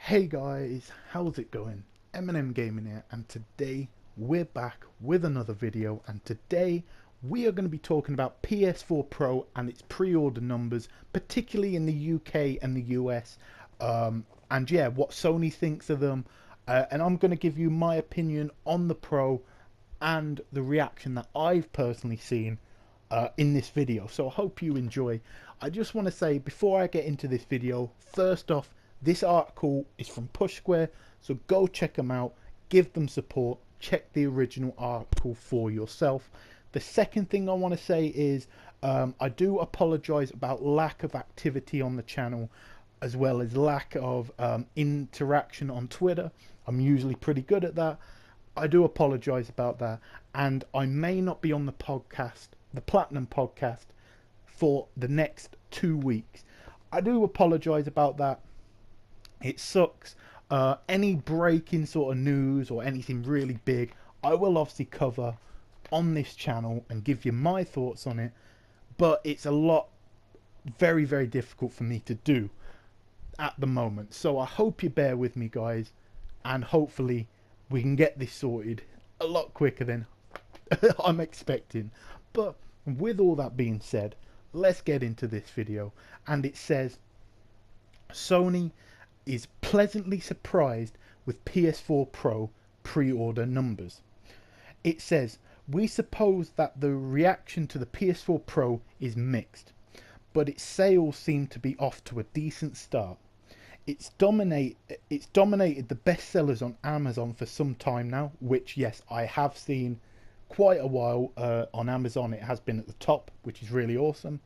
Hey guys, how's it going? M Gaming here, and today we're back with another video, and today we are going to be talking about PS4 Pro and its pre-order numbers, particularly in the UK and the US, and yeah, what Sony thinks of them, and I'm going to give you my opinion on the Pro and the reaction that I've personally seen in this video. So I hope you enjoy. I just want to say before I get into this video, first off, this article is from Push Square, so go check them out, give them support, check the original article for yourself. The second thing I want to say is I do apologize about lack of activity on the channel, as well as lack of interaction on Twitter. I'm usually pretty good at that. I do apologize about that, and I may not be on the podcast, the Platinum podcast, for the next 2 weeks. I do apologize about that. It sucks. Any breaking sort of news or anything really big, I will obviously cover on this channel and give you my thoughts on it, but it's a lot very, very difficult for me to do at the moment. So I hope you bear with me, guys, and hopefully we can get this sorted a lot quicker than I'm expecting. But with all that being said, let's get into this video. And it says Sony is pleasantly surprised with PS4 Pro pre-order numbers. It says, we suppose that the reaction to the PS4 Pro is mixed, but its sales seem to be off to a decent start. It's dominated the bestsellers on Amazon for some time now, which yes, I have seen quite a while on Amazon. It has been at the top, which is really awesome.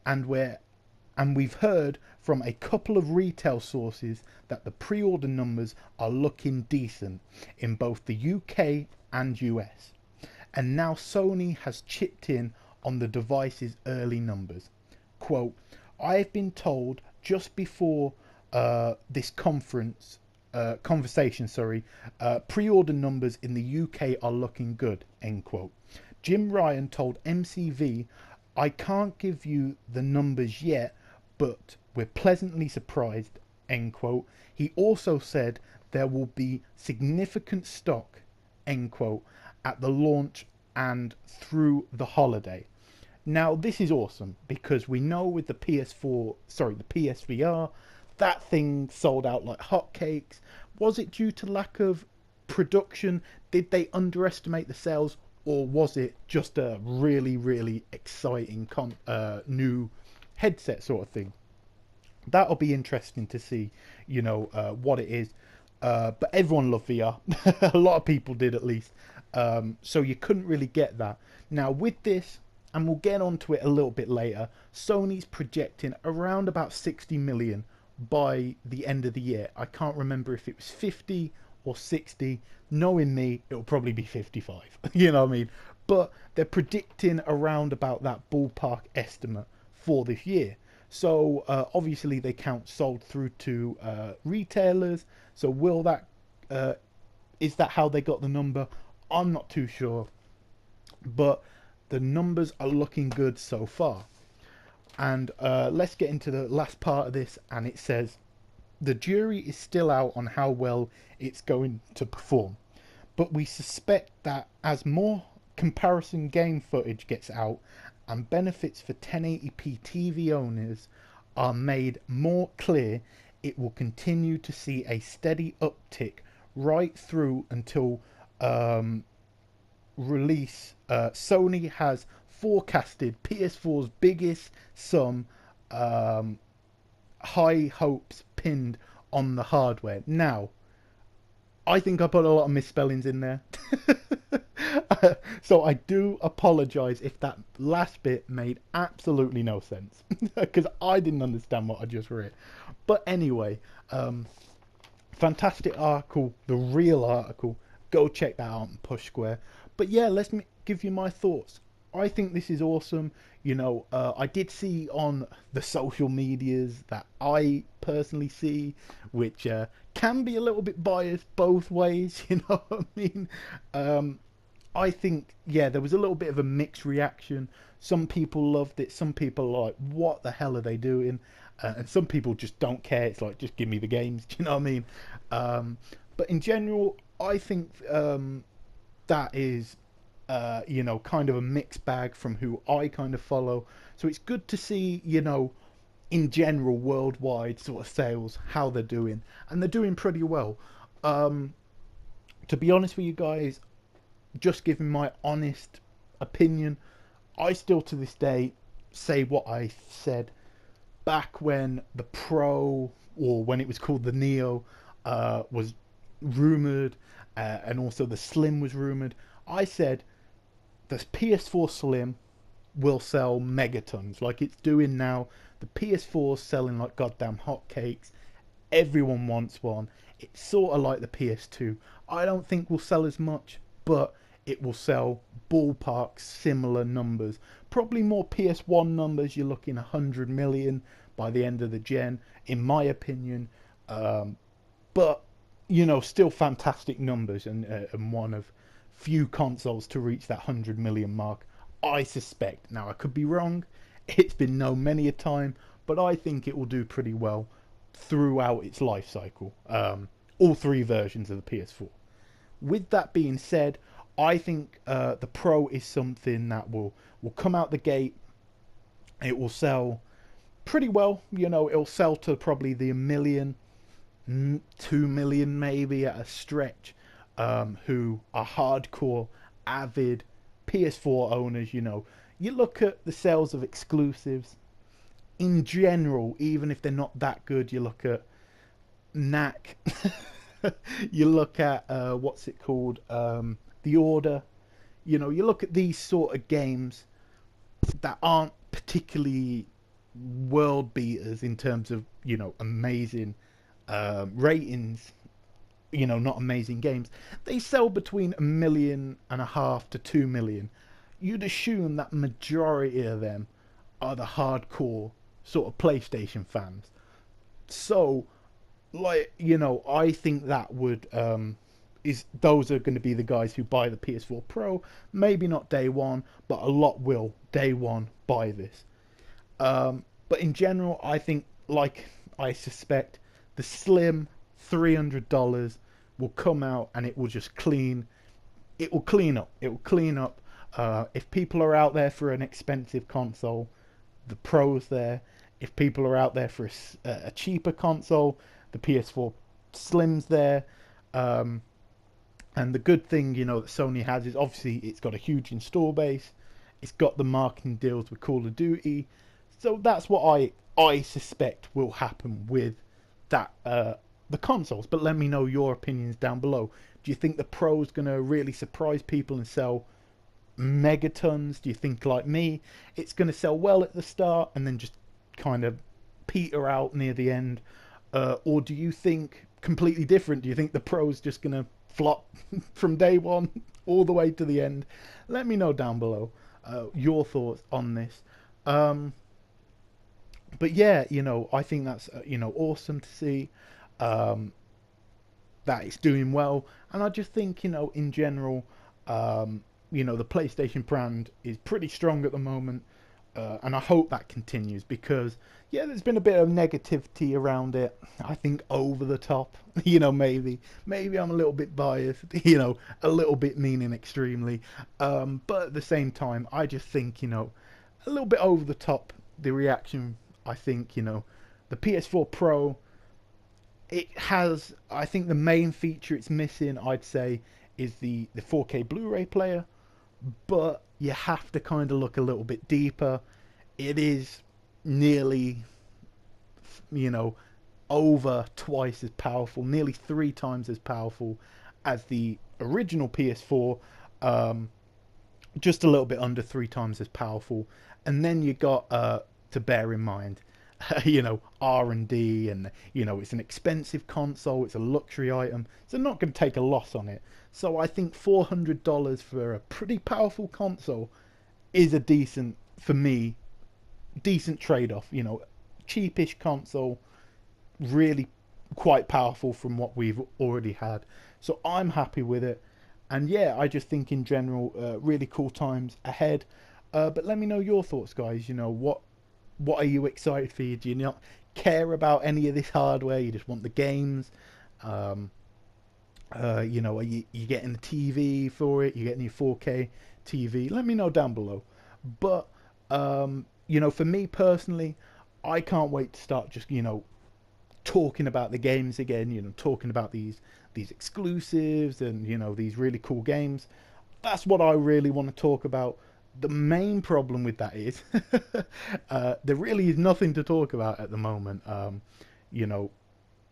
And we've heard from a couple of retail sources that the pre-order numbers are looking decent in both the UK and US. And now Sony has chipped in on the device's early numbers. Quote, I have been told just before this conversation, pre-order numbers in the UK are looking good, end quote. Jim Ryan told MCV, I can't give you the numbers yet, but we're pleasantly surprised, end quote. He also said there will be significant stock, end quote, at the launch and through the holiday. Now this is awesome because we know with the the PSVR, that thing sold out like hotcakes. Was it due to lack of production? Did they underestimate the sales, or was it just a really, really exciting new headset sort of thing? That'll be interesting to see, what it is. But everyone loved VR. A lot of people did, at least. So you couldn't really get that. Now with this, and we'll get onto it a little bit later, Sony's projecting around about 60 million by the end of the year. I can't remember if it was 50 or 60. Knowing me, it'll probably be 55. You know what I mean? But they're predicting around about that ballpark estimate for this year. So obviously they count sold through to retailers. So will that is that how they got the number? I'm not too sure, but the numbers are looking good so far. And let's get into the last part of this, and it says the jury is still out on how well it's going to perform, but we suspect that as more comparison game footage gets out and benefits for 1080p TV owners are made more clear, it will continue to see a steady uptick right through until release. Sony has forecasted PS4's biggest sum, high hopes pinned on the hardware. Now, I think I put a lot of misspellings in there. So I do apologize if that last bit made absolutely no sense, because I didn't understand what I just read. But anyway, fantastic article, the real article. Go check that out on Push Square. But yeah, let me give you my thoughts. I think this is awesome. I did see on the social medias that I personally see, which can be a little bit biased both ways, you know what I mean? I think, yeah, there was a little bit of a mixed reaction. Some people loved it. Some people are like, what the hell are they doing? And some people just don't care. It's like, just give me the games. Do you know what I mean? But in general, I think that is, kind of a mixed bag from who I kind of follow. So it's good to see, in general, worldwide sort of sales, how they're doing. And they're doing pretty well. To be honest with you guys, just giving my honest opinion, I still to this day say what I said back when the Pro, or when it was called the Neo, was rumored, and also the Slim was rumored. I said the PS4 Slim will sell megatons like it's doing now. The PS4's selling like goddamn hotcakes. Everyone wants one. It's sort of like the PS2. I don't think we'll sell as much, but it will sell ballpark similar numbers. Probably more PS1 numbers. You're looking 100 million by the end of the gen, in my opinion. But, still fantastic numbers, and one of few consoles to reach that 100 million mark, I suspect. Now, I could be wrong. It's been known many a time, but I think it will do pretty well throughout its life cycle. All three versions of the PS4. With that being said, I think the Pro is something that will come out the gate. It will sell pretty well. It'll sell to probably the 1 million, 2 million maybe at a stretch, who are hardcore, avid PS4 owners. You look at the sales of exclusives in general, even if they're not that good. You look at Knack. You look at what's it called, The Order. You look at these sort of games that aren't particularly world beaters in terms of amazing ratings, not amazing games. They sell between 1.5 million to 2 million. You'd assume that majority of them are the hardcore sort of PlayStation fans. So, I think that would those are going to be the guys who buy the PS4 Pro. Maybe not day one, but a lot will day one buy this. But in general, I think, like I suspect, the Slim $300 will come out and it will just clean. It will clean up. It will clean up. If people are out there for an expensive console, the Pro's there. If people are out there for a cheaper console, the PS4 Slim's there. And the good thing, that Sony has is obviously it's got a huge install base. It's got the marketing deals with Call of Duty. So that's what I suspect will happen with that the consoles. But let me know your opinions down below. Do you think the Pro's going to really surprise people and sell megatons? Do you think, like me, it's going to sell well at the start and then just kind of peter out near the end? Or do you think completely different? Do you think the Pro's just going to flop from day one all the way to the end? Let me know down below your thoughts on this. But yeah, I think that's awesome to see that it's doing well. And I just think, in general, the PlayStation brand is pretty strong at the moment. And I hope that continues, because there's been a bit of negativity around it. I think over the top, maybe I'm a little bit biased, a little bit meaning extremely. But at the same time, I just think, a little bit over the top, the reaction. I think, the PS4 Pro, it has, I think the main feature it's missing, I'd say, is the 4K Blu-ray player. But you have to kind of look a little bit deeper. It is nearly, over twice as powerful, nearly 3 times as powerful as the original PS4. Just a little bit under 3 times as powerful. And then you got to bear in mind, R&D, and it's an expensive console, it's a luxury item, so not going to take a loss on it. So I think $400 for a pretty powerful console is a decent, for me, decent trade-off. Cheapish console, really quite powerful from what we've already had. So I'm happy with it. And yeah, I just think in general, really cool times ahead. But let me know your thoughts, guys. You know, what are you excited for? Do you not care about any of this hardware? You just want the games? Um, you know, are you getting the TV for it? You getting your 4K TV? Let me know down below. But you know, for me personally, I can't wait to start just, you know, talking about the games again. You know, talking about these exclusives and, you know, these really cool games. That's what I really want to talk about. The main problem with that is there really is nothing to talk about at the moment. You know,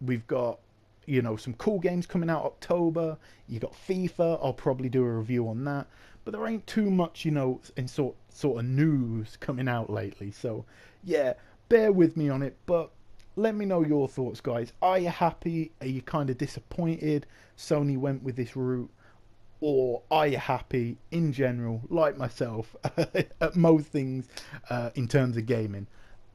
we've got, you know, some cool games coming out October. You got FIFA. I'll probably do a review on that. But there ain't too much, you know, in sort of news coming out lately. So yeah, bear with me on it. But let me know your thoughts, guys. Are you happy? Are you kind of disappointed Sony went with this route? Or are you happy in general, like myself, at most things in terms of gaming?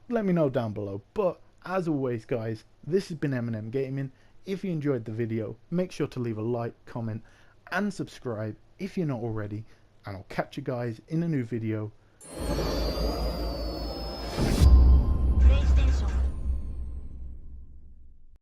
Let me know down below. But as always, guys, this has been M&M Gaming. If you enjoyed the video, make sure to leave a like, comment, and subscribe if you're not already. And I'll catch you guys in a new video.